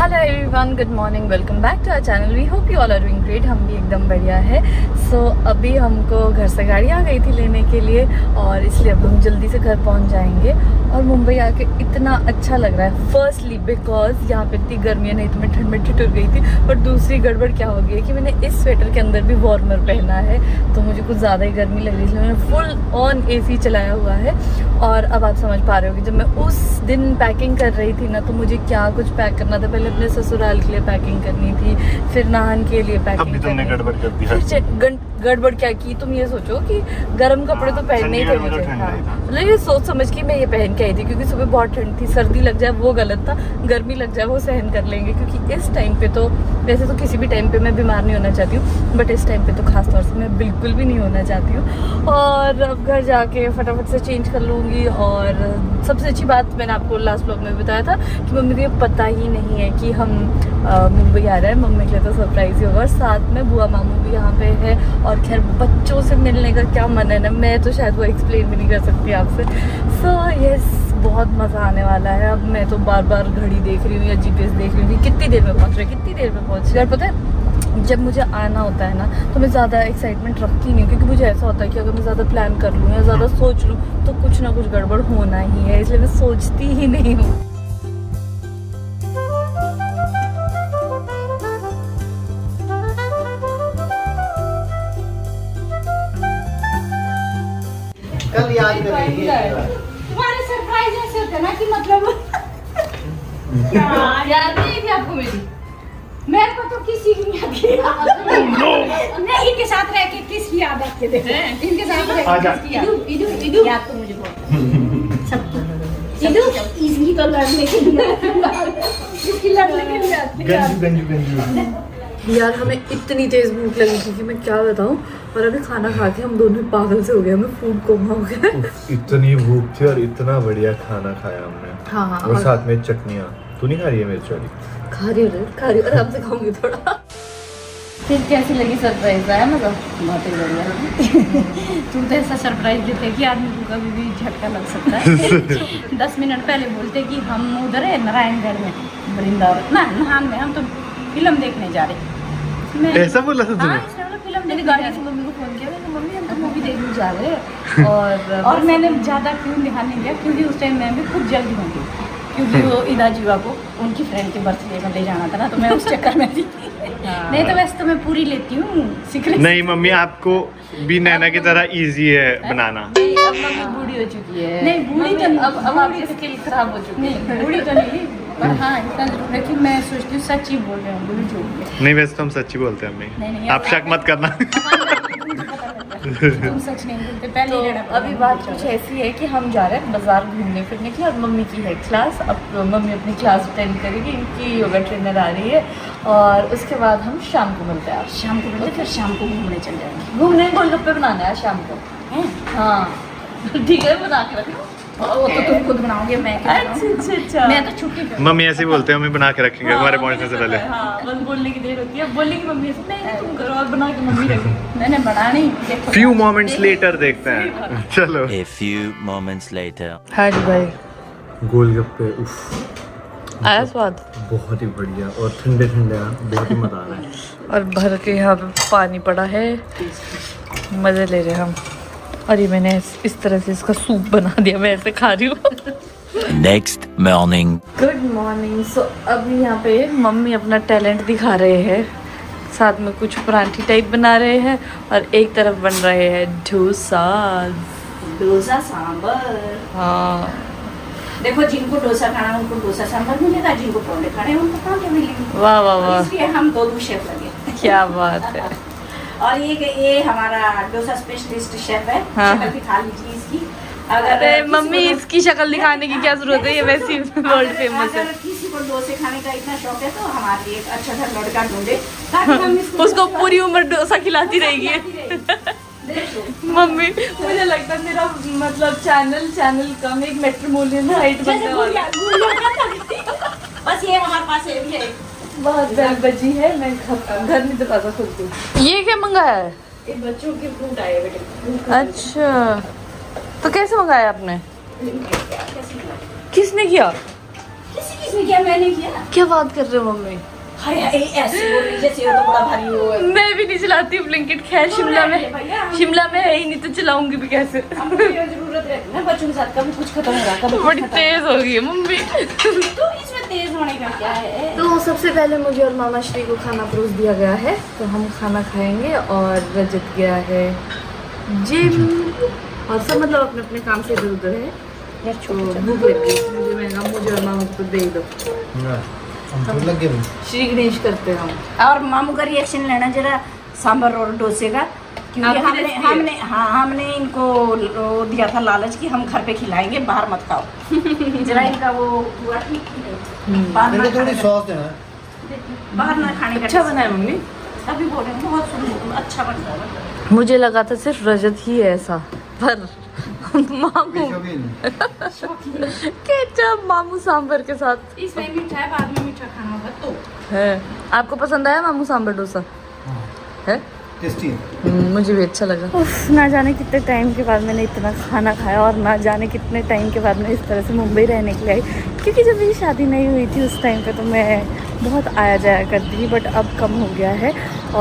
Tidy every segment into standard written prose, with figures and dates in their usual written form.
Hello everyone, good morning, welcome back to our channel. We hope you all are doing great. हम भी एकदम बढ़िया है। सो अभी हमको घर से गाड़ी आ गई थी लेने के लिए और इसलिए अब हम जल्दी से घर पहुंच जाएंगे। और मुंबई आके इतना अच्छा लग रहा है, फर्स्टली बिकॉज यहाँ पे इतनी गर्मी है, नहीं तो मैं ठंड में ठिठुर गई थी। और दूसरी गड़बड़ क्या हो गई है कि मैंने इस स्वेटर के अंदर भी वार्मर पहना है, तो मुझे कुछ ज़्यादा ही गर्मी लग रही है, इसलिए मैंने फुल ऑन AC चलाया हुआ है। और अब आप समझ पा रहे हो कि जब मैं उस दिन पैकिंग कर रही थी ना, तो मुझे क्या कुछ पैक करना था। पहले अपने ससुराल के लिए पैकिंग करनी थी, फिर नाहन के लिए पैकिंग करनी थी। गड़बड़ कर दिया। गड़बड़ क्या की, तुम ये सोचो कि गर्म कपड़े तो पहनने ही थे मुझे। हाँ, मतलब ये सोच समझ के मैं ये पहन के आई थी, क्योंकि सुबह बहुत ठंड थी। सर्दी लग जाए वो गलत था, गर्मी लग जाए वो सहन कर लेंगे, क्योंकि इस टाइम पे तो वैसे तो किसी भी टाइम पे मैं बीमार नहीं होना चाहती हूँ, बट इस टाइम पे तो खास तौर से मैं बिल्कुल भी नहीं होना चाहती हूँ। और अब घर जाके फटाफट से चेंज कर लूँगी। और सबसे अच्छी बात मैंने आपको लास्ट ब्लॉग में बताया था कि मम्मी को ये पता ही नहीं है कि हम मुंबई आ रहे हैं। मम्मी के लिए तो सरप्राइज ही होगा। और साथ में बुआ मामू भी यहाँ पे है। और खैर बच्चों से मिलने का क्या मन है ना, मैं तो शायद वो एक्सप्लेन भी नहीं कर सकती आपसे। सो यस, बहुत मज़ा आने वाला है। अब मैं तो बार बार घड़ी देख रही हूँ या GPS देख रही हूँ कि कितनी देर में पहुँच रहे, कितनी देर में पहुँच रहे। यार पता है, जब मुझे आना होता है ना, तो मैं ज़्यादा एक्साइटमेंट रखती नहीं हूँ, क्योंकि मुझे ऐसा होता है कि अगर मैं ज़्यादा प्लान कर लूँ या ज़्यादा सोच लूँ तो कुछ ना कुछ गड़बड़ होना ही है, इसलिए मैं सोचती ही नहीं हूँ। कल याद करेंगे। तुम्हारे सरप्राइज ऐसे होते हैं ना कि मतलब याद नहीं थी आपको मेरी? मेरे को तो किसी की नहीं आती। नहीं, इनके साथ रह के किसकी याद आती है? इनके साथ रह के किसकी याद? इदू याद तो मुझे बहुत सबकी। इदू इसकी तो लड़ने के लिए इसकी लड़ने के लिए आती है। गंजू यार हमें इतनी तेज भूख लगी थी कि मैं क्या बताऊं। और अभी खाना खा के हम दोनों पागल से हो गए, हमें फूड कोमा हो गया। इतनी भूख थी और इतना बढ़िया खाना खाया हमने। हाँ, और साथ में चटनियाँ। तू नहीं खा रही है मिर्च वाली? खा रही हूँ, आराम से खाऊंगी थोड़ा। फिर कैसी लगी सरप्राइज? आया मजा? बहुत ही बढ़िया। तुम तो ऐसा सरप्राइज देते कि आदमी को कभी भी झटका लग सकता है। 10 मिनट पहले बोलते कि हम उधर है नारायणगढ़ में, वृंदावन ना नाहन में, हम तो फिल्म देखने जा रहे। ऐसा बोला था तूने? फिल्म मैंने देखने गाड़ी जा से रहे। मम्मी को फोन किया, मैंने मम्मी हम तो मूवी देखने जा रहे हैं। और मैंने ज़्यादा क्यों ध्यान नहीं दिया, क्योंकि उस टाइम मैं भी खुद जल्दी होंगी, क्योंकि वो ईदा जीवा को उनकी फ्रेंड के बर्थडे में ले जाना था ना, तो मैं उस चक्कर में थी। नहीं तो वैसे तो मैं पूरी लेती हूँ सीक्रेट। नहीं मम्मी, आपको भी नैना की तरह इजी है बनाना। अब मम्मी बूढ़ी हो चुकी है। नहीं, बूढ़ी तो नहीं। अब आपकी स्किल खराब हो चुकी है। नहीं, बूढ़ी तो नहीं, पर हाँ इतना जरूर है कि मैं सोचती हूँ सच्ची बोल रही हूँ, बूढ़ी झूठ। नहीं वैसे तो हम सच्ची बोलते हैं नहीं, मम्मी, नहीं, आप शक मत करना। तुम सच नहीं बोलते पहले तो ही लेना पड़ेगा। अभी बात कुछ ऐसी है कि हम जा रहे हैं बाजार घूमने फिरने की, और मम्मी की है क्लास। अब मम्मी अपनी क्लास अटेंड करेगी, इनकी योगा ट्रेनर आ रही है। और उसके बाद हम शाम को मिलते हैं। शाम को मिलते, फिर शाम को घूमने चल जाएंगे। घूमने गोलगप्पे बनाना है शाम को। हैं? हाँ ठीक है, बना के रखना। वो तो तुम खुद बनाओगे, मैं क्या अच्छा अच्छा अच्छा। मैं तो छुट्टी पे। मम्मी ऐसे ही बोलते हैं, हमें बना के रखेंगे हमारे पहुंचने से पहले। हाँ, बस बोलने की देर होती है। बोलेंगी मम्मी ऐसे, नहीं तुम करो, और बना के मम्मी रखेगी। मैंने बना नहीं, देखो। फ्यू मोमेंट्स लेटर देखते हैं। चलो। A few moments later. हाँ जी भाई, गोलगप्पे उफ, आया स्वाद? बहुत ही बढ़िया और ठंडे ठंडे, बहुत ही मजा आ रहा है। और भर के यहाँ पे पानी पड़ा है, मज़े ले रहे हैं हम। और ये मैंने इस तरह से इसका सूप बना दिया, मैं ऐसे खा रही हूँ। Next morning. Good morning. So अभी यहाँ पे मम्मी अपना टैलेंट दिखा रहे हैं, साथ में कुछ परांठी टाइप बना रहे हैं, और एक तरफ बन रहे हैं डोसा। डोसा सांबर। हाँ देखो, जिनको डोसा खाना है उनको डोसा सांबर मिलेगा, जिनको परोठे खाने हैं उनको परोठे मिलेंगे। वाह वाह वाह, इसलिए हम दोनों शेफ लगे। क्या बात है। और ये हमारा डोसा स्पेशलिस्ट शेफ है। हाँ। शक्ल दिखा लीजिए इसकी। अरे किसी मम्मी, को- इसकी शक्ल दिखाने की क्या जरूरत है, ये वैसी वर्ल्ड फेमस है। अगर किसी को डोसे खाने का इतना शौक है तो हमारे लिए एक अच्छा सा लड़का ढूंढे, ताकि हम इसको उसको पूरी उम्र डोसा खिलाती रहेगी। देखो। मम्मी, मुझे लगता है मेरा मतलब चैनल कम एक मेट्रोपोलियन हाइट बनने वाला है। बस ये हमारे पास है भी है। बहुत बेल बजी है, मैं घर में दरवाजा खोलती हूँ। ये क्या मंगाया है? ये बच्चों के फ्रूट आए बेटे। अच्छा, तो कैसे मंगाया आपने? कैसे किसने किया? किसी की इसमें क्या मैंने किया? क्या बात कर रहे हो मम्मी? हाय हाय ऐसे बोल रही जैसे वो तो बड़ा भारी हो है। मैं भी नहीं चलाती ब्लिंकिट। खैर शिमला में है ही नहीं तो चलाऊंगी भी कैसे? हमको ये जरूरत रहती है ना बच्चों के साथ, कभी कुछ खत्म हो रहा कभी बड़ी तेज हो गई है मम्मी। तो इसमें तेज होने का क्या है? तो सबसे पहले मुझे और मामा श्री को खाना परोस दिया गया है, तो हम खाना खाएंगे। और रजत गया है जिम और सब मतलब अपने अपने काम से इधर उधर है। तो भूख लग गई मुझे, मैं कहा मुझे और मामा को दे दो। हम तो लगे हुए। श्री गणेश करते हैं हम। और मामू का रिएक्शन लेना जरा सांभर और डोसे का, क्योंकि आपकी रेसिपी है? हमने इनको वो दिया था लालच कि हम घर पे खिलाएंगे, बाहर मत खाओ। जरा इनका वो हुआ ठीक नहीं, बाहर मेरे ना को थोड़ी खाने सॉस देना। का- बाहर ना खाने का। अच्छा बना है मम्मी? अभी बोल रहे हैं बहुत सुंदर अच्छा बन रहा है। मुझे लगा था सिर्फ रजत ही है ऐसा, पर मामू केचप मामू सांभर के साथ इसमें मीठा है, बाद में मीठा खाना होगा तो। है। आपको पसंद आया मामू सांभर डोसा? है? टेस्टी है। मुझे भी अच्छा लगा। उफ, ना जाने कितने टाइम के बाद मैंने इतना खाना खाया और ना जाने कितने टाइम के बाद मैं इस तरह से मुंबई रहने के लिए आई। क्योंकि जब मेरी शादी नहीं हुई थी उस टाइम पे तो मैं बहुत आया जाया करती थी, बट अब कम हो गया है।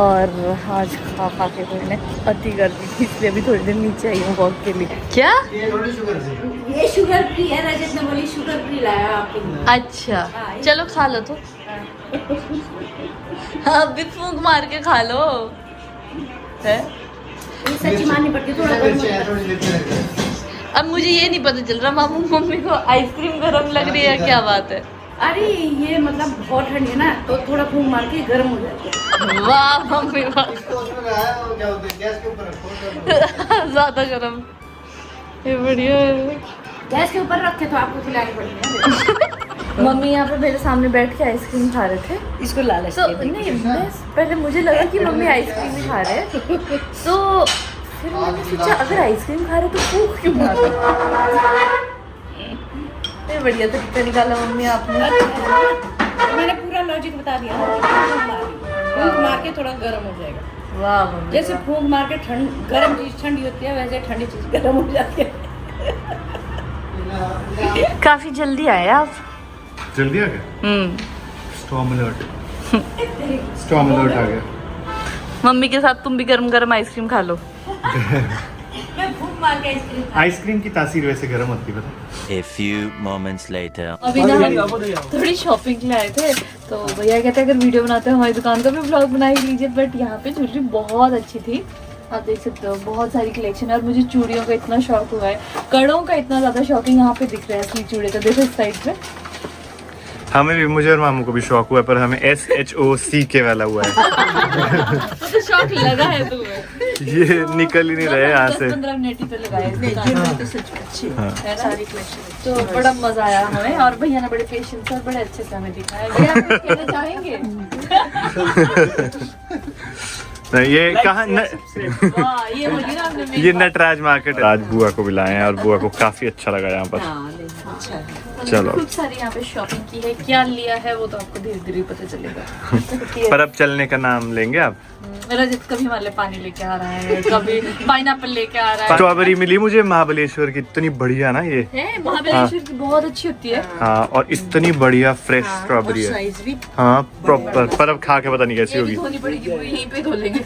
और आज खा खा के मैंने अति कर दी थी, इसलिए अभी थोड़ी देर नीचे आई हूँ वॉक के लिए। क्या? ये थोड़ी शुगर से। ये शुगर फ्री है, रजत ने बोली शुगर फ्री लाया आपके लिए। अच्छा चलो खा लो तो। अब भी फूंक मार के खा लो। है? ये सच्ची माननी पड़ती है, थोड़ा गर्म होता है। थोड़ी मिर्ची लग रही है। अब मुझे ये नहीं पता चल रहा मामू मम्मी को आइसक्रीम गरम लग रही है, क्या बात है? अरे ये मतलब बहुत ठंडी है ना, तो थोड़ा फूंक मार के गर्म हो जाती है। वाह मम्मी वाह, इसको उसमें लगाया वो क्या बोलते हैं, गैस के ऊपर रखो। ज्यादा गरम। ये बढ़िया है। गैस के ऊपर रखे तो आपको खिलानी पड़ेगी। मम्मी यहाँ पे मेरे सामने बैठ के आइसक्रीम खा रहे थे, इसको लालच तो नहीं मैं पहले मुझे लगा कि मम्मी आइसक्रीम ही खा रहे हैं, तो फिर मैंने सोचा अगर आइसक्रीम खा रहे तो भूख क्यों मार रहे? ये बढ़िया तरीका निकाला मम्मी आपने। मैंने पूरा लॉजिक बता दिया ना कि फूंक मार के थोड़ा गर्म हो जाएगा। वाह मम्मी जैसे फूंक मार के गर्म चीज ठंडी होती है, वैसे ठंडी चीज गर्म हो जाती है। काफी जल्दी आए आप। जल्दी आ गया। स्टॉर्म अलर्ट आ गया। मम्मी के साथ तुम भी गरम गरम आइसक्रीम खा लो। मैं फूंक मार के आइसक्रीम आइसक्रीम की तासीर वैसे गर्म होती है पता। A few moments later. अभी ना हम थोड़ी शॉपिंग के लिए आए थे, तो भैया कहते हैं अगर वीडियो बनाते हैं हमारी दुकान का भी ब्लॉग बना ही लीजिए। बट यहाँ पे ज्वेलरी बहुत अच्छी थी, आप देख सकते हो बहुत सारी कलेक्शन है। और मुझे चूड़ियों का इतना शौक हुआ है, कड़ों का इतना ज़्यादा शौक है। यहाँ पे दिख रहा है असली चूड़े का, देखो इस साइड पे। हमें भी, मुझे और मामू को भी शौक हुआ है, पर हमें SHOCK वाला हुआ है। तो शौक लगा है तुम्हें? ये निकल ही नहीं रहे यहाँ से। 10-15 मिनट ही तो लगाए सारी कलेक्शन, तो बड़ा मजा आया हमें। और भैया ने बड़े पेशेंस और बड़े अच्छे से हमें दिखाया। भैया आप कुछ कहना चाहेंगे? नहीं, ये कहाँ वाह, ये बोली ना आपने मेरी ये बात। नटराज मार्केट। आज बुआ को भी लाए हैं और बुआ को काफी अच्छा लगा यहाँ पर। चलो खूब सारी यहाँ पे शॉपिंग की है, क्या लिया है वो तो आपको धीरे धीरे पता चलेगा। पर अब चलने का नाम लेंगे आप। रजत कभी हमारे लिए पानी लेके आ रहा है, कभी पाइनएप्पल लेके आ रहा है। स्ट्रॉबेरी मिली मुझे महाबलेश्वर की, इतनी बढ़िया ना ये। है महाबलेश्वर की बहुत अच्छी होती है। हाँ, और इतनी बढ़िया फ्रेश स्ट्रॉबेरी है। साइज भी हाँ प्रॉपर, पर अब खा के पता नहीं कैसी ये भी होगी। धोनी पड़ेगी, वो यहीं पे धो लेंगे।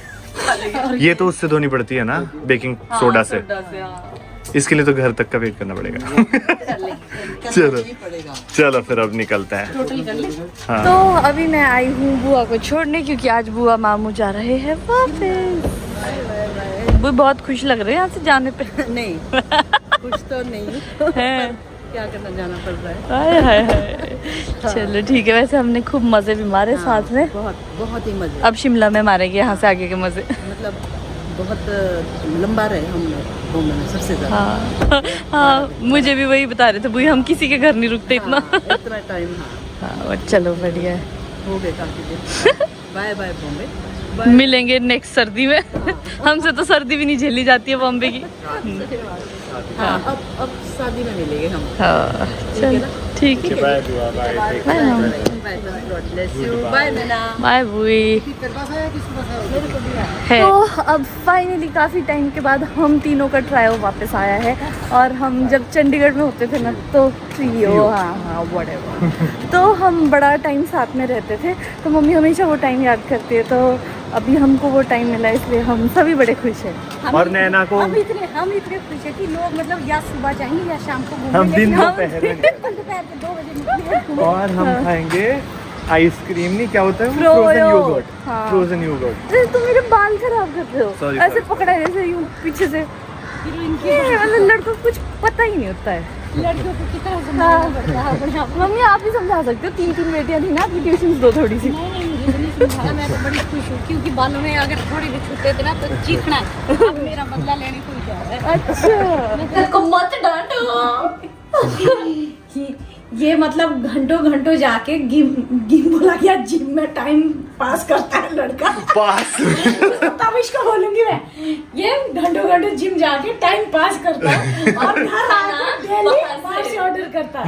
ये तो उससे धोनी पड़ती है ना, बेकिंग सोडा से। हाँ। इसके लिए तो घर तक का वेट करना पड़ेगा। चलो चलो फिर अब निकलते हैं। टोटल कर ले। हाँ। तो अभी मैं आई हूँ बुआ को छोड़ने, क्योंकि आज बुआ मामू जा रहे हैं वापस। वो बहुत खुश लग रहे हैं यहाँ से जाने पे। नहीं कुछ तो नहीं है, क्या करना, जाना पड़ रहा है। हाय हाय हाय। चलो ठीक है, वैसे हमने खूब मजे भी मारे साथ में। बहुत ही मजे, अब शिमला में मारेंगे यहाँ से आगे के मजे। मतलब बहुत लंबा रहे हम लोग घूमने में सबसे ज्यादा। हाँ हाँ, मुझे भी वही बता रहे थे बुई, हम किसी के घर नहीं रुकते इतना। इतना टाइम। हाँ हाँ चलो बढ़िया है, हो गए काफी दिन। बाय बाय बॉम्बे, मिलेंगे नेक्स्ट सर्दी में। हमसे तो सर्दी भी नहीं झेली जाती है बॉम्बे की। हाँ अब शादी में मिलेंगे हम। हाँ चलो ठीक है, बाय बुआ, bye. Bye. God bless you, bye Naina. Bye बुई। तेरे पास आया किसके पास आया? मेरे को भी आ। तो अब फाइनली काफ़ी टाइम के बाद हम तीनों का ट्रायो वापस आया है। और हम जब चंडीगढ़ में होते थे ना तो ट्रियो, हाँ व्हाटएवर, तो हम बड़ा टाइम साथ में रहते थे, तो मम्मी हमेशा वो टाइम याद करती है। तो अभी हमको वो टाइम मिला, इसलिए हम सभी बड़े खुश हैं। और नैना को हम इतने खुश है कि लोग मतलब या सुबह जाएंगे या शाम को घूमने, हम दिन लेकिन दोपहर में दोपहर के 2 बजे निकलेंगे। और हम खाएंगे आइसक्रीम, नहीं क्या होता है Froyo। फ्रोजन योगर्ट, हाँ। Frozen yogurt. अरे तुम मेरे बाल खराब करते हो। Sorry, ऐसे sorry। पकड़ा है जैसे यूं पीछे से। ये मतलब लड़कों को कुछ पता ही नहीं होता है। लड़कियों को कितना समझाना पड़ता है अपने आप। मम्मी आप भी समझा सकते हो, 3 बेटियां थी ना, आपकी ट्यूशन दो थोड़ी सी। नहीं नहीं, मुझे नहीं समझाना, मैं तो बड़ी खुश हूँ क्योंकि बालों में अगर थोड़ी भी छूटे थे ना तो चीखना है। अब मेरा बदला लेने को ही जा रहा है। अच्छा को मत डांटो। ये मतलब घंटों घंटों जाके गेम बोला गया जिम में टाइम पास करता है लड़का। पास तब इसको बोलूंगी मैं, ये घंटों घंटों जिम जाके टाइम पास करता है और घर आके डेली बाहर से ऑर्डर करता है।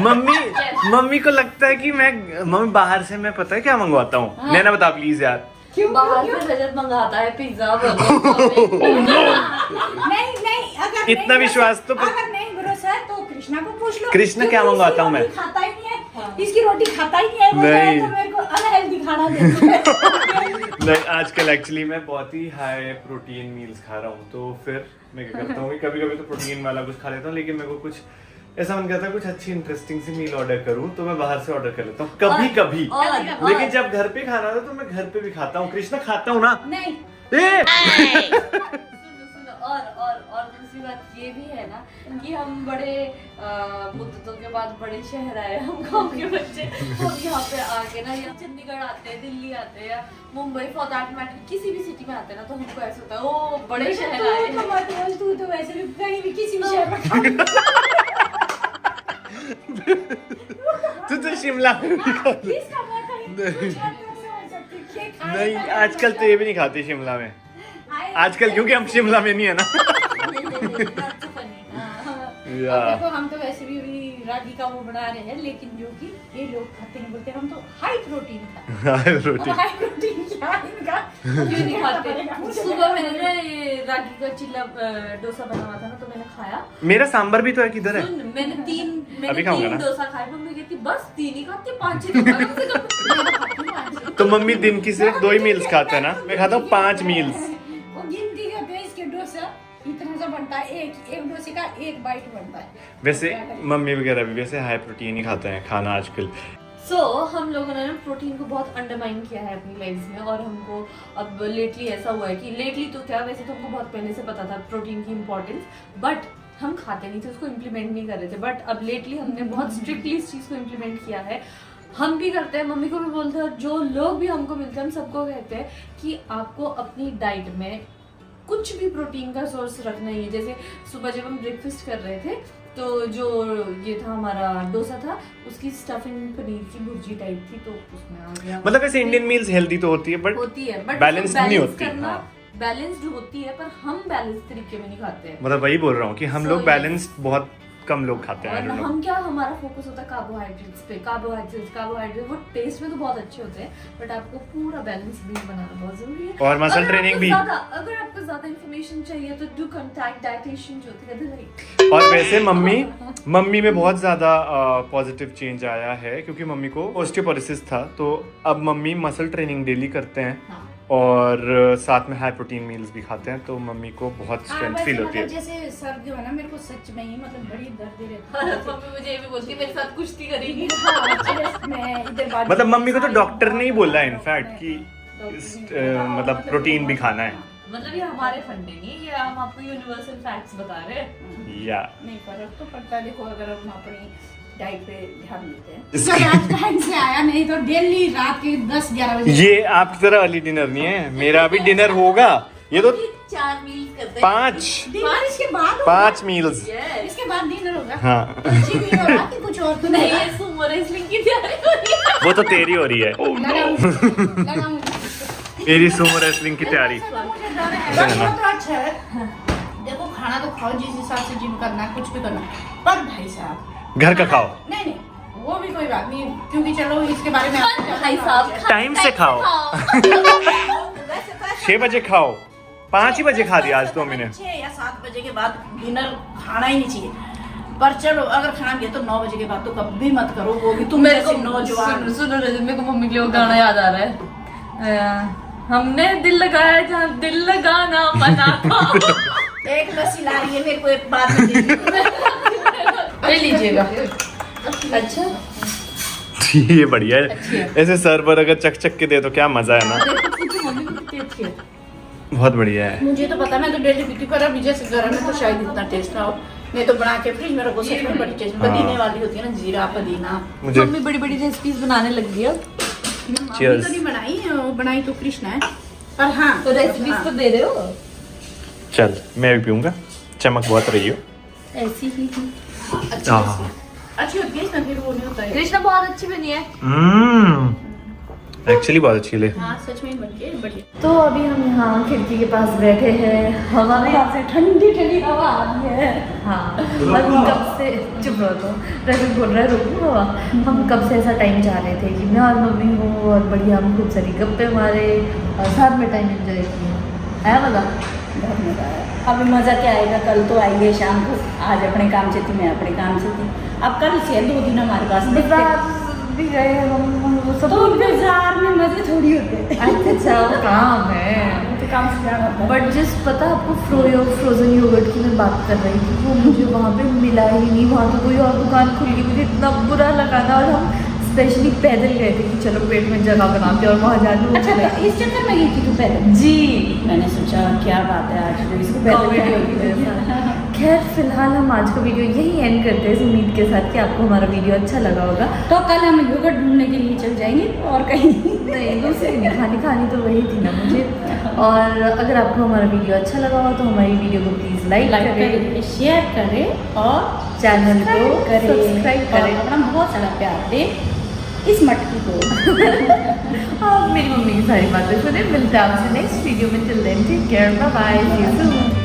मम्मी को लगता है कि मम्मी बाहर से मैं पता है क्या मंगवाता हूँ। नैना बता प्लीज यार। क्यों बाहर से रजत मंगाता है पिज्जा बर्गर। नहीं नहीं, अगर इतना नहीं विश्वास तो अगर नहीं भरोसा है तो कृष्णा को पूछ लो। कृष्णा क्योंकि क्या इसकी मंगवाता हूँ मैं? रोटी खाता ही नहीं है, इसकी रोटी खाता ही नहीं है, वो नहीं। तो मेरे को अनहेल्दी खाना देता है। नहीं, आजकल एक्चुअली मैं बहुत ही हाई प्रोटीन मील्स खा रहा हूँ, तो फिर मैं क्या करता हूँ, कभी कभी तो प्रोटीन वाला कुछ खा लेता हूँ, लेकिन मेरे को कुछ ऐसा मन करता है कुछ अच्छी इंटरेस्टिंग सी मील ऑर्डर करूँ, तो मैं बाहर से ऑर्डर कर लेता हूँ कभी कभी। लेकिन जब घर पे खाना होता है तो मैं घर पे भी खाता हूँ। कृष्णा खाता हूँ ना। नहीं सुनो, और दूसरी बात ये भी है ना कि हम बड़े मुद्दतों के बाद बड़े शहर आए, हम गांव के बच्चे, हम यहाँ पे आके ना या चंडीगढ़ आते हैं, दिल्ली आते हैं या मुंबई फॉर दैट मैटर किसी भी सिटी में आते हैं ना, तो हमको ऐसा होता है ओ बड़े शहर आए हैं। तू तो वैसे भी कहीं भी किसी भी शहर में तू तो शिमला में भी खा ले। इसका मैं कहीं समझ सकती हूँ कि खाने नहीं, का आजकल तो ये भी नहीं खाते शिमला में। आजकल क्योंकि हम शिमला में नहीं है ना। या देखो हम तो वैसे भी रागी का वो बना रहे हैं, लेकिन जो कि ये लोग खाते हैं, बोलते हैं हम तो हाई प्रोटीन खाते हैं। रोटी हाई प्रोटीन क्या है इनका? क्यों नहीं खाते? सुबह मैंने ना ये रागी का चिल्ला डोसा बना हुआ था ना, तो मैंने खाया। मेरा सांबर भी तो है, किधर है? सुन, मैंने अभी खाऊंगा 3 ना। डोसा खाए, मम्मी कहती बस 3 ही खाती, 5 ही तो खाती। मैं खाती हूँ 5 ही। तो मम्मी दिन की सिर्फ 2 ही मील्स खाते हैं ना, मैं खाता हूँ 5 मील्स। वो गिनती करते हैं, इसके डोसा इतना सा बनता है, एक डोसे का 1 बाइट बनता है। वैसे मम्मी वगैरह भी वैसे हाई प्रोटीन ही खाते हैं खाना आजकल। हम लोगों ने ना प्रोटीन को बहुत अंडरमाइन किया है अपनी लाइफ में, और हमको अब लेटली ऐसा हुआ है कि लेटली तो क्या, वैसे तो हमको बहुत पहले से पता था प्रोटीन की इम्पोर्टेंस, बट हम खाते नहीं थे, उसको इम्प्लीमेंट नहीं कर रहे थे। बट अब लेटली हमने बहुत स्ट्रिक्टली इस चीज़ को इम्प्लीमेंट किया है। हम भी करते हैं, मम्मी को भी बोलते हैं, जो लोग भी हमको मिलते हैं हम सबको कहते हैं कि आपको अपनी डाइट में कुछ भी प्रोटीन का सोर्स रखना ही है। जैसे सुबह जब हम ब्रेकफास्ट कर रहे थे तो जो ये था हमारा डोसा था, उसकी स्टफिंग पनीर की भुर्जी टाइप थी, तो उसमें आ गया। मतलब वैसे इंडियन मील्स हेल्दी तो होती है, बट बैलेंस नहीं होती। बैलेंस्ड होती है, पर हम बैलेंस तरीके में नहीं खाते हैं। मतलब वही बोल रहा हूँ कि हम लोग बैलेंस्ड बहुत कम लोग खाते हैं। और हम क्या, हमारा फोकस होता है कार्बोहाइड्रेट्स पे। कार्बोहाइड्रेट वो टेस्ट में तो बहुत अच्छे होते हैं, बट आपको पूरा बैलेंस मील बनाना बहुत जरूरी है। और मसल ट्रेनिंग भी। अगर आपको ज्यादा इन्फॉर्मेशन चाहिए तो डू कांटेक्ट डाइटिशियन ज्योति। और वैसे मम्मी में बहुत ज्यादा पॉजिटिव चेंज आया है, क्योंकि मम्मी को ऑस्टियोपोरोसिस था, तो अब मम्मी मसल ट्रेनिंग डेली करते हैं और साथ में हाई प्रोटीन मील्स भी खाते हैं, तो मम्मी को बहुत स्ट्रेंथ फील होती है। जैसे सर्दी हो ना, मेरे को सच में ही मतलब बड़ी दर्द रहती है। मम्मी मुझे ये भी बोलती है मेरे साथ कुश्ती करेगी। मैं इधर मतलब मम्मी को तो डॉक्टर ने ही बोला है इनफैक्ट कि मतलब प्रोटीन भी खाना है। मतलब ये हमारे फंडे नहीं, ये हम आपको यूनिवर्सल फैक्ट्स बता रहे हैं। या नहीं, फर्क तो पड़ता है। देखो अगर हम अपनी डाइट पे ध्यान देते हैं, रात टाइम से आया नहीं तो डेली रात के 10-11 बजे। ये आपकी तरह अर्ली डिनर नहीं है, मेरा अभी डिनर होगा। ये तो 4 मील्स करते हैं। 5 डिनर इसके बाद 5 मील्स। इसके बाद डिनर होगा। हाँ जी भी होगा कि कुछ और तो नहीं, नहीं। ये सुमो रेसलिंग की तैयारी हो रही है। वो तो तेरी हो रही है, लगा मेरी सुमो रेसलिंग की तैयारी। मुझे डर है। वो तो अच्छा है, देखो खाना तो खाओ जिस हिसाब से जिम करना है, कुछ भी करना है, पर भाई साहब घर का खाओ। नहीं वो भी कोई बात नहीं, क्योंकि चलो इसके बारे में भाई साहब टाइम से खाओ। 6 बजे खाओ, 5 ही बजे खा दिया आज तो मम्मी ने। 6 या 7 बजे के बाद डिनर खाना ही नहीं चाहिए, पर चलो अगर खाना गया तो 9 बजे के बाद तो कभी मत करो, वो भी तुम मेरे को जैसे नौजवान। सुनो रजत, मेरे को मम्मी के लिए गाना याद आ रहा है। हमने दिल लगाया जहाँ दिल लगाना मना था। एक बस ला रही है मेरे को, एक बात में दे दीजिए। ले लीजिएगा। अच्छा ये बढ़िया है, ऐसे सर पर अगर चक चक के दे तो क्या मजा है ना। देखो मम्मी कितनी अच्छी है। बहुत बढ़िया है। मुझे तो पता, मैं तो डेली पीती, पर अभी जैसे गर्म है तो शायद इतना टेस्ट ना हो। मैं तो बना के फ्रिज में रखो, सच में बड़ी टेस्ट। पुदीने वाली होती है ना, जीरा पुदीना। मुझे मम्मी बड़ी बड़ी रेसिपीज बनाने लग गई अब। अभी तो नहीं बनाई, बनाई तो कृष्णा है, पर हाँ तो रेसिपीज तो दे रहे हो। चल मैं भी पीऊंगा, चमक बहुत रही हो। ऐसी ही अच्छी होती है इसमें, फिर वो नहीं होता है। कृष्णा बहुत अच्छी बनी है। एक्चुअली बहुत अच्छी ले। हाँ सच में बन के बढ़िया। तो अभी हम यहाँ खिड़की के पास बैठे हैं, हवा में यहाँ से ठंडी ठंडी हवा आ रही है। हाँ हम कब से चुप रहो, तो रजत बोल रहा है रुको हवा। हम कब से ऐसा टाइम चाह रहे थे कि मैं और मम्मी हो और बढ़िया हम खूब सारी गप्पे मारे और साथ में टाइम एंजॉय किए। है मज़ा, बहुत मजा आया। अभी मजा क्या आएगा, कल तो आएंगे शाम को। आज अपने काम से थी, मैं अपने काम से थी। अब कल से 2 दिन हमारे पास बाजार भी गए हम वो सब। तो बाजार में मजे थोड़ी होते हैं। अच्छा वो काम है, तो काम से जाना होता है। बट जिस पता आपको फ्रोजन योगर्ट की मैं बात कर रही थी, वो मुझे वहाँ पे मिला ही नहीं। वहाँ तो कोई और दुकान खुल गई, मुझे इतना बुरा लगा ना। और हम स्पेशली पैदल गए थे कि चलो पेट में जगह बनाते और वहाँ जाने। अच्छा तो इस चक्कर में गई थी तू पैदल? जी मैंने सोचा क्या बात है, आज तो इसको पैदल। खैर फिलहाल हम आज का वीडियो यही एंड करते हैं इस उम्मीद के साथ कि आपको हमारा वीडियो अच्छा लगा होगा। तो कल हम योगर्ट ढूंढने के लिए चल जाएंगे और कहीं नहीं, दूसरी नहीं खानी तो वही थी ना मुझे। और अगर आपको हमारा वीडियो अच्छा लगा हो तो हमारी वीडियो को प्लीज़ लाइक करें, शेयर करें और चैनल को सब्सक्राइब करें। अपना बहुत सारा प्यार दे इस मटकी को। और मेरी मम्मी की सारी बातें सुने। मिलते हैं आपसे नेक्स्ट वीडियो में। Till then take care, bye bye, see you soon.